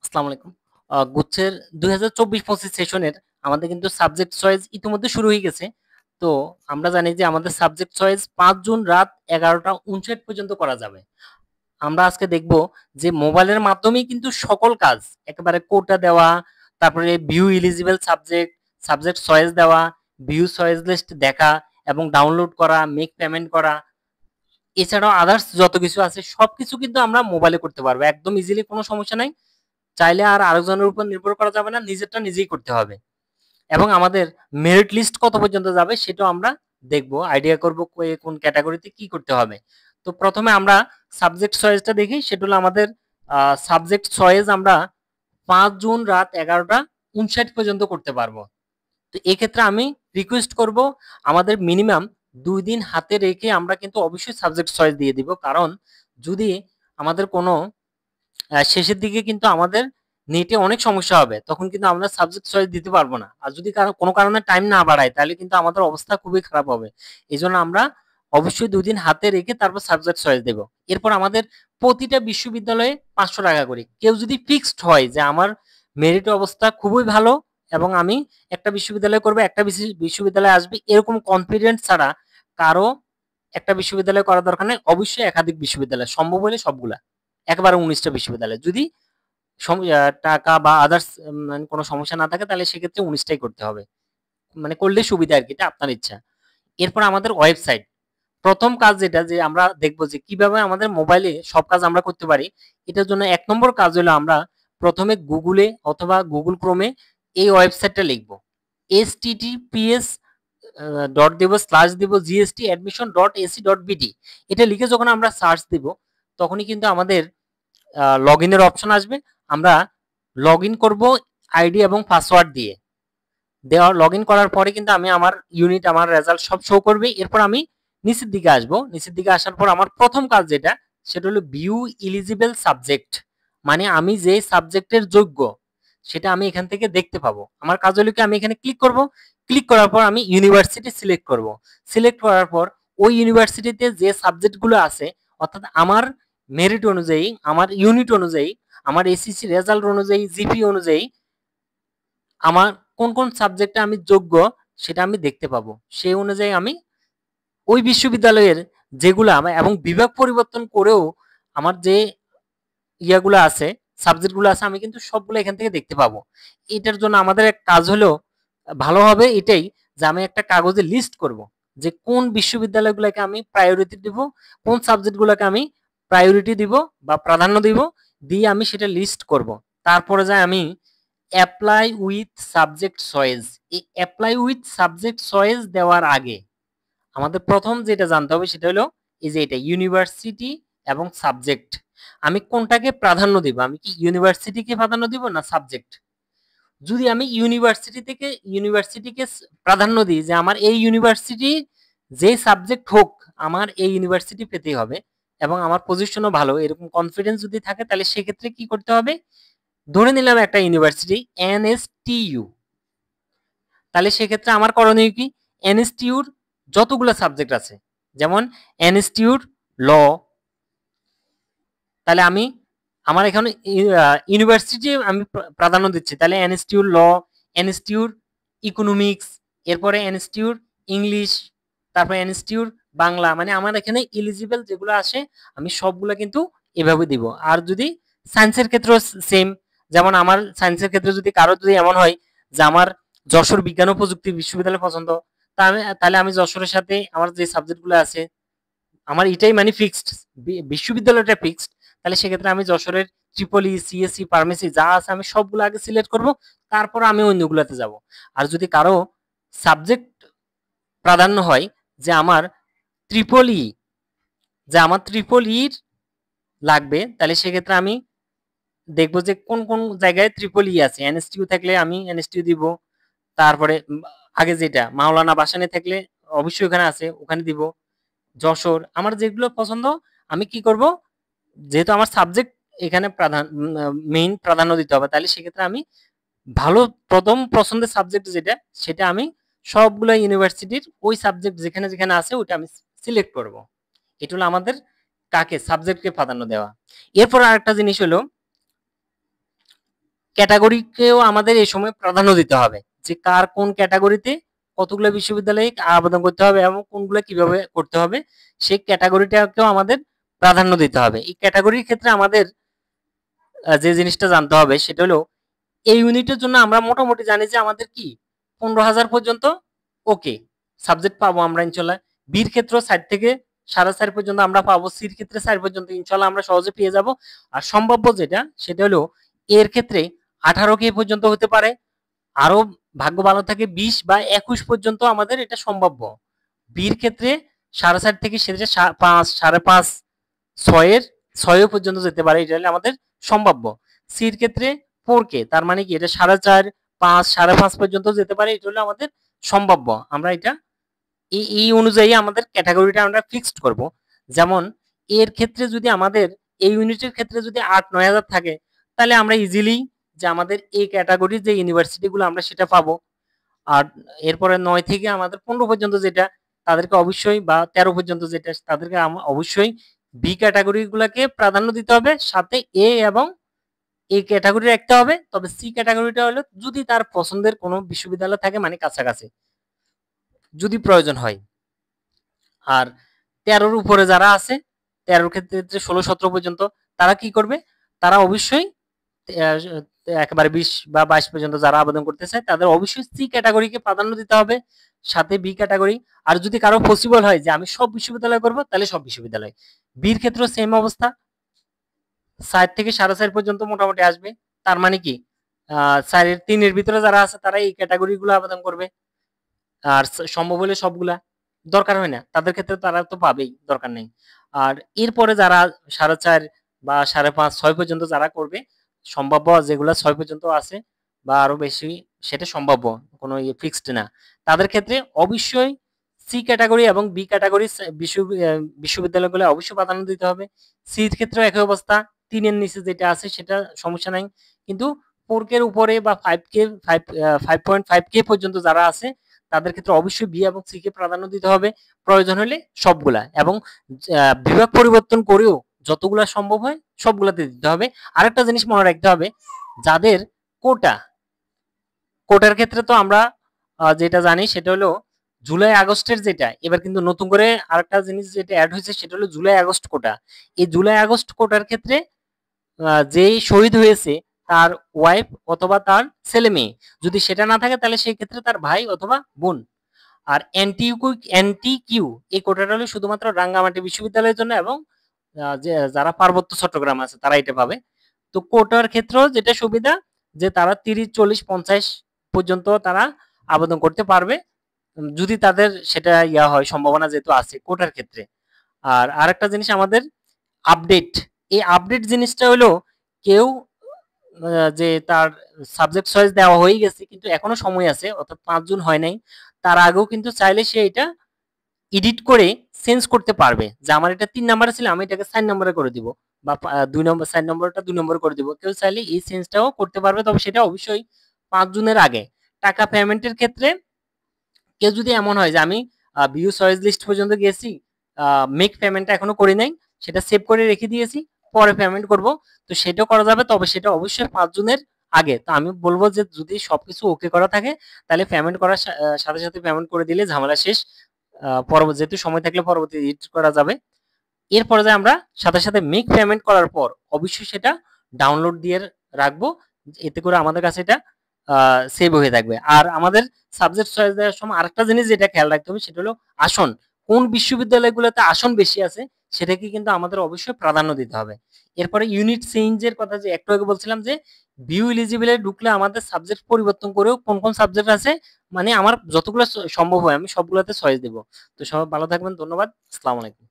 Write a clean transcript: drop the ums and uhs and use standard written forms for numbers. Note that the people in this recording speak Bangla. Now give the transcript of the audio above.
আসসালামু আলাইকুম। গুচ্ছের ২০২৪-২৫ সেশনের আমাদের কিন্তু সাবজেক্ট চয়েস ইতিমধ্যে শুরু হয়ে গেছে। তো আমরা জানি যে আমাদের সাবজেক্ট চয়েস ৫ জুন রাত ১১টা ৫৯ পর্যন্ত করা যাবে। আমরা আজকে দেখব যে মোবাইলের মাধ্যমেই কিন্তু সকল কাজ একেবারে কোটা দেওয়া, তারপরে view eligible subject, subject choice দেওয়া, ভিউ চয়েস লিস্ট দেখা এবং ডাউনলোড করা, মেক পেমেন্ট করা, এছাড়াও আদার্স যত কিছু আছে সবকিছু কিন্তু আমরা মোবাইলে করতে পারবো একদম ইজিলি, কোনো সমস্যা নাই। চাইলে আর আরেকজনের উপর নির্ভর করা যাবে না, নিজেরটা নিজেই করতে হবে। এবং আমাদের মেরিট লিস্ট কত পর্যন্ত যাবে সেটাও আমরা দেখব, আইডিয়া করব কোন ক্যাটাগরিতে কি করতে হবে। তো প্রথমে আমরা সাবজেক্ট চয়েসটা দেখি। সেটা হলো আমাদের সাবজেক্ট চয়েস আমরা ৫ জুন রাত ১১টা ৫৯ পর্যন্ত করতে পারবো। তো এক্ষেত্রে আমি রিকোয়েস্ট করব আমাদের মিনিমাম ২ দিন হাতে রেখে আমরা কিন্তু অবশ্যই সাবজেক্ট চয়েস দিয়ে দিব। কারণ যদি আমাদের কোনো শেষের দিকে কিন্তু আমাদের নেটে অনেক সমস্যা হবে, তখন কিন্তু আমরা সাবজেক্ট চয়েস দিতে পারবো না। আর যদি কোনো কারণে টাইম না বাড়ায় তাহলে কিন্তু আমাদের অবস্থা খুবই খারাপ হবে। এই জন্য আমরা অবশ্যই ২ দিন হাতে রেখে তারপর সাবজেক্ট চয়েস দেব। এরপর আমাদের প্রতিটা বিশ্ববিদ্যালয়ে ৫০০ টাকা করে। কেউ যদি ফিক্সড হয় যে আমার মেরিট অবস্থা খুবই ভালো এবং আমি একটা বিশ্ববিদ্যালয়ে করবো, একটা বিশ্ববিদ্যালয়ে আসবে, এরকম কনফিডেন্স ছাড়া কারো একটা বিশ্ববিদ্যালয়ে করার দরকার নেই। অবশ্যই একাধিক বিশ্ববিদ্যালয়, সম্ভব হলে সবগুলা, একবারে ১৯টা বিশ্ববিদ্যালয়। যদি টাকা বা আদার্স মানে কোনো সমস্যা না থাকে তাহলে সেক্ষেত্রে ১৯টাই করতে হবে, মানে করলে সুবিধা আর কি, এটা আপনার ইচ্ছা। এরপর আমাদের ওয়েবসাইট, প্রথম কাজ যেটা যে আমরা দেখবো যে কিভাবে আমাদের মোবাইলে সব কাজ আমরা করতে পারি। এটার জন্য ১ নম্বর কাজ হলো আমরা প্রথমে গুগলে অথবা গুগল ক্রোমে এই ওয়েবসাইটটা লিখবো। https ডট দিব স্ল্যাশ দিব gstadmission.ac.bd। এটা লিখে যখন আমরা সার্চ দিব তখনই কিন্তু আমাদের লগ ইনের অপশন আসবে। আমরা লগ ইন করবো আইডি এবং পাসওয়ার্ড দিয়ে। লগ ইন করার পরে কিন্তু আমি আমার ইউনিট, আমার রেজাল্ট সব শো করবে। এরপর আমি নিচের দিকে আসবো। নিচের দিকে আসার পর আমার প্রথম কাজ যেটা সেটা হলো ভিউ এলিজিবল সাবজেক্ট, মানে আমি যে সাবজেক্টের যোগ্য সেটা আমি এখান থেকে দেখতে পাবো। আমার কাজ হলো কি, আমি এখানে ক্লিক করব। ক্লিক করার পর আমি ইউনিভার্সিটি সিলেক্ট করব। সিলেক্ট করার পর ওই ইউনিভার্সিটিতে যে সাবজেক্টগুলো আছে, অর্থাৎ আমার মেরিট অনুযায়ী, আমার ইউনিট অনুযায়ী, আমার এসএসসি রেজাল্ট অনুযায়ী, জিপি অনুযায়ী আমার কোন কোন সাবজেক্টে আমি যোগ্য সেটা আমি দেখতে পাবো। সেই অনুযায়ী আমি ওই বিশ্ববিদ্যালয়ের যেগুলা এবং বিভাগ পরিবর্তন করেও আমার যে ইয়াগুলো আছে, সাবজেক্টগুলো আছে, আমি কিন্তু সবগুলো এখান থেকে দেখতে পাবো। এটার জন্য আমাদের এক কাজ হলো, ভালো হবে এটাই যে আমি একটা কাগজে লিস্ট করব যে কোন বিশ্ববিদ্যালয়গুলোকে আমি প্রায়োরিটি দিব, কোন সাবজেক্টগুলোকে আমি প্রায়োরিটি দিব বা প্রাধান্য দিব, দিয়ে আমি সেটা লিস্ট করব। তারপরে যাই আমি অ্যাপ্লাই উইথ সাবজেক্ট চয়েস। এই অ্যাপ্লাই উইথ সাবজেক্ট চয়েস দেওয়ার আগে আমাদের প্রথম যেটা জানতে হবে সেটা হলো এই যে এটা ইউনিভার্সিটি এবং সাবজেক্ট। আমি কোনটাকে প্রাধান্য দিব? আমি কি ইউনিভার্সিটিকে প্রাধান্য দিব না সাবজেক্ট? যদি আমি ইউনিভার্সিটিকে প্রাধান্য দিই যে আমার এই ইউনিভার্সিটি যে সাবজেক্ট হোক আমার এই ইউনিভার্সিটি পেতেই হবে এবং আমার পজিশনও ভালো, এরকম কনফিডেন্স যদি থাকে, তাহলে সেক্ষেত্রে কি করতে হবে? ধরে নিলাম একটা ইউনিভার্সিটি এনএসটিইউ, তাহলে সেক্ষেত্রে আমার করণীয় কি? এনএসটিইউর যতগুলো সাবজেক্ট আছে, যেমন এনএসটিইউর ল, তাহলে আমি আমার এখানে ইউনিভার্সিটি আমি প্রাধান্য দিচ্ছি, তাহলে এনএসটিইউর ল, এনএসটিইউর ইকোনমিক্স, এরপরে এনএসটিইউর ইংলিশ, তারপর এনএসটিইউর বাংলা, মানে আমার এখানে এলিজিবল যেগুলো আসে আমি সবগুলো কিন্তু এভাবে দিব। আর যদি সায়েন্সের ক্ষেত্রেও সেম, যেমন আমার সায়েন্সের ক্ষেত্রে যদি কারো যদি এমন হয় যে আমার যশোর বিজ্ঞান ও প্রযুক্তি বিশ্ববিদ্যালয় পছন্দ, তাহলে আমি যশোরের সাথে আমার যে সাবজেক্টগুলো আছে আমার এটাই মানে ফিক্সড, বিশ্ববিদ্যালয়টা ফিক্সড, তাহলে সেক্ষেত্রে আমি যশোরের ট্রিপল ই, সিএসসি, ফার্মেসি যা আছে আমি সবগুলো আগে সিলেক্ট করব, তারপর আমি অন্যগুলোতে যাব। আর যদি কারো সাবজেক্ট প্রাধান্য হয় যে আমার ট্রিপল ই, যে আমার ট্রিপল ইর লাগবে, তাহলে সেক্ষেত্রে আমি দেখবো যে কোন কোন জায়গায় ট্রিপল ই আছে। এনএসটিইউ থাকলে আমি এনএসটিইউ দিব। তারপরে আগে যেটা মাওলানা ভাসানী থাকলে অবশ্যই ওখানে আছে, ওখানে দিব। যশোর, আমার যেগুলো পছন্দ আমি কি করব, যেহেতু আমার সাবজেক্ট এখানে মেইন প্রাধান্য দিতে হবে, তাহলে সেক্ষেত্রে আমি ভালো প্রথম পছন্দের সাবজেক্ট যেটা সেটা আমি সবগুলো ইউনিভার্সিটির ওই সাবজেক্ট যেখানে যেখানে আছে ওটা আমি সিলেক্ট করব। এটা হলো আমাদের কাকে সাবজেক্টকে প্রাধান্য দেওয়া। এরপর আরেকটা জিনিস হলো ক্যাটাগরিকেও আমাদের এই সময় প্রাধান্য দিতে হবে, যে কার কোন ক্যাটাগরিতে কতগুলো বিশ্ববিদ্যালয়ে আবেদন করতে হবে এবং কোনগুলো কিভাবে করতে হবে, সেই ক্যাটাগরিটাকেও আমাদের প্রাধান্য দিতে হবে। এই ক্যাটাগরির ক্ষেত্রে আমাদের যে জিনিসটা জানতে হবে সেটা হলো, এই ইউনিটের জন্য আমরা মোটামুটি জানি যে আমাদের কি 15,000 পর্যন্ত ওকে সাবজেক্ট পাবো আমরা ইনশাল্লাহ। বির ক্ষেত্রে 4 থেকে 4.5 পর্যন্ত আমরা পাবো, সির ক্ষেত্রে 4 পর্যন্ত ইনশাল্লাহ আমরা সহজে পেয়ে যাব। আর সম্ভাব্য যেটা সেটা হলো এর ক্ষেত্রে 18K পর্যন্ত হতে পারে, আরো ভাগ্য ভালো থাকে 20 বা 21 পর্যন্ত আমাদের এটা সম্ভাব্য। বির ক্ষেত্রে 4.5 থেকে সেটা 5, 5.5, 6 পর্যন্ত যেতে পারে, এটা হলে আমাদের সম্ভাব্য। সির ক্ষেত্রে 4K, তার মানে কি এটা 4.5, 5, 5.5 পর্যন্ত যেতে পারে, এটা হলো আমাদের সম্ভাব্য। আমরা এটা এই অনুযায়ী আমাদের ক্যাটাগরিটা আমরা ফিক্সড করব। যেমন এর ক্ষেত্রে যদি আমাদের এই ইউনিটের ক্ষেত্রে যদি 8-9 হাজার থাকে, তাহলে আমরা ইজিলি যে আমাদের এই ক্যাটাগরির যে ইউনিভার্সিটিগুলো আমরা সেটা পাবো। আর এরপরে 9 থেকে আমাদের 15 পর্যন্ত যেটা তাদেরকে অবশ্যই, বা 13 পর্যন্ত যেটা তাদেরকে অবশ্যই বি ক্যাটাগরি গুলাকে প্রাধান্য দিতে হবে, সাথে এ এবং এই ক্যাটাগরি রাখতে হবে। তবে সি ক্যাটাগরিটা হলো যদি তার পছন্দের কোনো বিশ্ববিদ্যালয় থাকে, মানে কাছাকাছি যদি প্রয়োজন হয়। আর 13-র উপরে যারা আছে, 13-র ক্ষেত্রে 16-17 পর্যন্ত, তারা কি করবে, তারা অবশ্যই একেবারে 20 বা 22 পর্যন্ত যারা আবেদন করতে চায় তাদের অবশ্যই সি ক্যাটাগরিকে প্রাধান্য দিতে হবে, সাথে বি ক্যাটাগরি। আর যদি কারো পসিবল হয় যে আমি সব বিশ্ববিদ্যালয় করব, তাহলে সব বিশ্ববিদ্যালয়। বির ক্ষেত্রে সেম অবস্থা, 4 থেকে 4.5 পর্যন্ত মোটামুটি আসবে। তার মানে কি 4-3-এর ভিতরে যারা আছে তারা এই ক্যাটাগরিগুলো আবেদন করবে। আর সম্ভব হলে সবগুলা, দরকার হয় না তাদের ক্ষেত্রে, তারা তো পাবেই, দরকার নেই। আর এরপরে যারা 4.5 বা 5.5, 6 পর্যন্ত যারা করবে, সম্ভাব্য যেগুলা 6 পর্যন্ত আছে বা আরো বেশি, সেটা সম্ভাব্য, কোনো ফিক্সড না। তাদের ক্ষেত্রে অবশ্যই সি ক্যাটাগরি এবং বি ক্যাটাগরি বিশ্ববিদ্যালয়গুলো অবশ্যই প্রাধান্য দিতে হবে। সির ক্ষেত্রে একই অবস্থা, 3-এর নিচে যেটা আছে সেটা সমস্যা নাই, কিন্তু 4K উপরে বা 5K 5.5K পর্যন্ত যারা আছে তাদের ক্ষেত্রে অবশ্যই বি এবং সি কে প্রাধান্য দিতে হবে, প্রয়োজন হলে সবগুলা। এবং বিভাগ পরিবর্তন করেও যতগুলা সম্ভব হয় সবগুলাতে দিতে হবে। আরেকটা জিনিস মনে রাখতে হবে, যাদের কোটার ক্ষেত্রে তো আমরা যেটা জানি সেটা হলো জুলাই আগস্টের যেটা, এবার কিন্তু নতুন করে আরেকটা জিনিস যেটা অ্যাড হয়েছে সেটা হলো জুলাই আগস্ট কোটা। এই জুলাই আগস্ট কোটার ক্ষেত্রে যেই শহীদ হয়েছে তার ওয়াইফ অথবা তার ছেলে মেয়ে, যদি সেটা না থাকে তাহলে সেই ক্ষেত্রে তার ভাই অথবা বোন। আর এনটি কিউ এই কোটাটা হলো শুধুমাত্র রাঙ্গামাটি বিশ্ববিদ্যালয়ের জন্য, এবং যারা পার্বত্য চট্টগ্রাম আছে তারা এটা পাবে। তো কোটার ক্ষেত্রেও যেটা সুবিধা, যে তারা 30, 40, 50 পর্যন্ত তারা আবেদন করতে পারবে, যদি তাদের সেটা হয়, সম্ভাবনা যেহেতু আছে কোটার ক্ষেত্রে। আর আরেকটা জিনিস আমাদের আপডেট, এই আপডেট জিনিসটা হলো কেউ যে তার সাবজেক্ট চয়েস দেওয়া হয়ে গেছে কিন্তু এখনো সময় আছে, অর্থাৎ 5 জুন হয় নাই, তার আগেও কিন্তু চাইলে সে এটা এডিট করে চেঞ্জ করতে পারবে, যে আমার এটা 3 নাম্বারে ছিল আমি এটাকে 4 নাম্বারে করে দিব, বা 2 নম্বর 4 নম্বরটা 2 নম্বর করে দিব। কেউ চাইলে এই চেঞ্জটাও করতে পারবে, তবে সেটা অবশ্যই 5 জুনের আগে। টাকা পেমেন্টের ক্ষেত্রে কেউ যদি এমন হয় যে আমি ভিউ চয়েস লিস্ট পর্যন্ত গেছি, মেক পেমেন্টটা এখনো করি নাই, সেটা সেভ করে রেখে দিয়েছি, পরে পেমেন্ট করব, তো সেটাও করা যাবে, তবে সেটা অবশ্যই 5 জুনের আগে। তো আমি বলবো যে যদি সবকিছু ওকে করা থাকে তাহলে পেমেন্ট করার সাথে সাথে পেমেন্ট করে দিলে ঝামেলা শেষ। পরবর্তী যেহেতু সময় থাকলে পরবর্তী এডিট করা যাবে। এরপরে যে আমরা সাথে সাথে মেক পেমেন্ট করার পর অবশ্যই সেটা ডাউনলোড দিয়ে রাখবো, এতে করে আমাদের কাছে এটা সেভ হয়ে থাকবে। আর আমাদের সাবজেক্ট চয়েস দেওয়ার সময় আরেকটা জিনিস যেটা খেয়াল রাখতে হবে সেটা হলো আসন, কোন বিশ্ববিদ্যালয়গুলোতে আসন বেশি আছে সেটাকে কিন্তু আমাদের অবশ্যই প্রাধান্য দিতে হবে। এরপরে ইউনিট চেঞ্জের কথা যে একটু আগে বলছিলাম, যে ভিউ এলিজিবলে ঢুকলে আমাদের সাবজেক্ট পরিবর্তন করেও কোন কোন সাবজেক্ট আছে, মানে আমার যতগুলো সম্ভব হয় আমি সবগুলোতে চয়েস দেব। তো সবাই ভালো থাকবেন, ধন্যবাদ, আসসালামু আলাইকুম।